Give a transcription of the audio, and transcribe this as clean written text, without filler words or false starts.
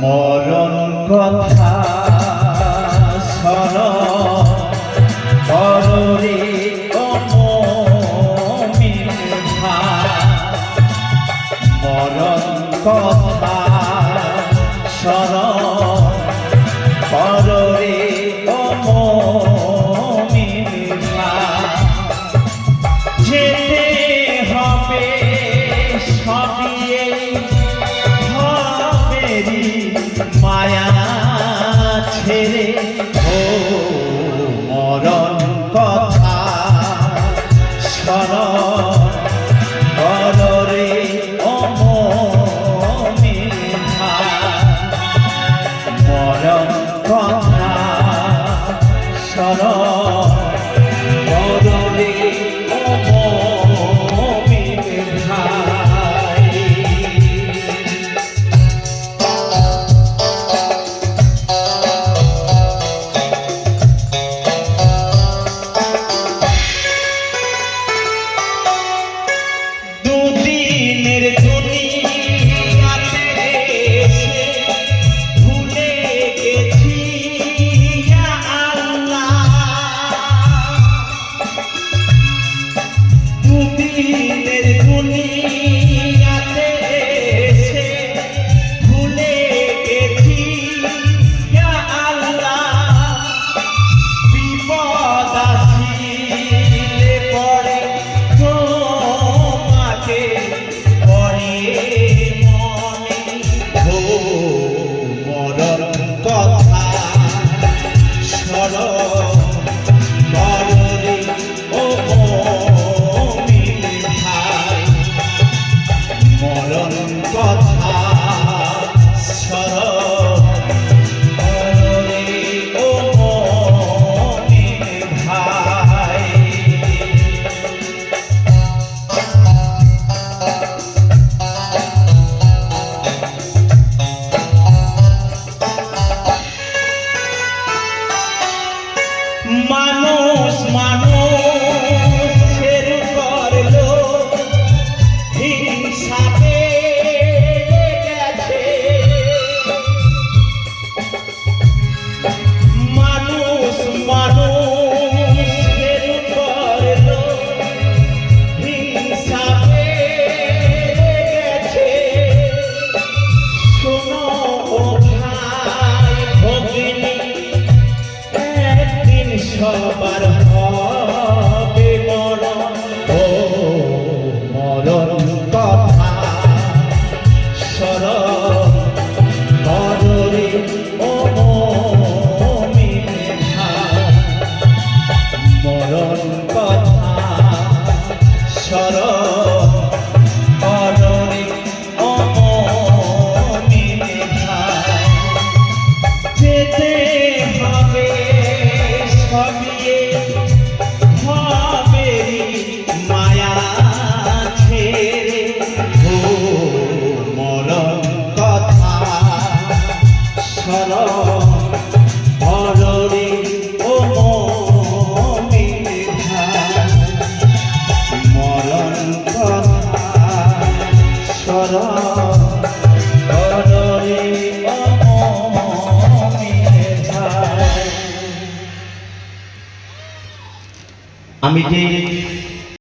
মরণ কথা স্মরণ কররে ও মুমিন ভাই, মরণ কথা স্মরণ কররে ও মুমিন ভাই, যেতে হবে সবিয়ে হবেরি মায়া ছেড়ে। ও মরণ কথা স্মরণ কররে ও মুমিন ভাই, মরণ কথা স্মরণ কররে ও মুমিন ভাই। দুদিনের দুনিয়াতে এসে ভুলে গেছি ইয়া আল্লাহ, দুদিনের দুনিয়াতে এসে ভুলে গেছি ইয়া আল্লাহ, বিপদ আসিলে পড়ে তোমাকে পড়ে মনে। ও মরণ কথা স্মরণ কররে ও মুমিন ভাই, মরণ কথা স্মরণ কররে ও মুমিন ভাই। মানুষ মানুষের করলো হিংসাতে গেছে, মানুষ মানুষের করলো হিংসাতে গেছে। শোনো ও ভাই ভগিনী, একদিন সবার হবে মরণ। ও মরণ কথা স্মরণ কররে ও মুমিন ভাই, মরণ কথা স্মরণ কররে ও মুমিন ভাই, যেতে হবে সবিয়ে হবেরি মায়া ছেড়ে। ও মরণ কথা স্মরণ কররে ও মুমিন ভাই, মরণ কথা স্মরণ কররে ও মুমিন ভাই। আমি যে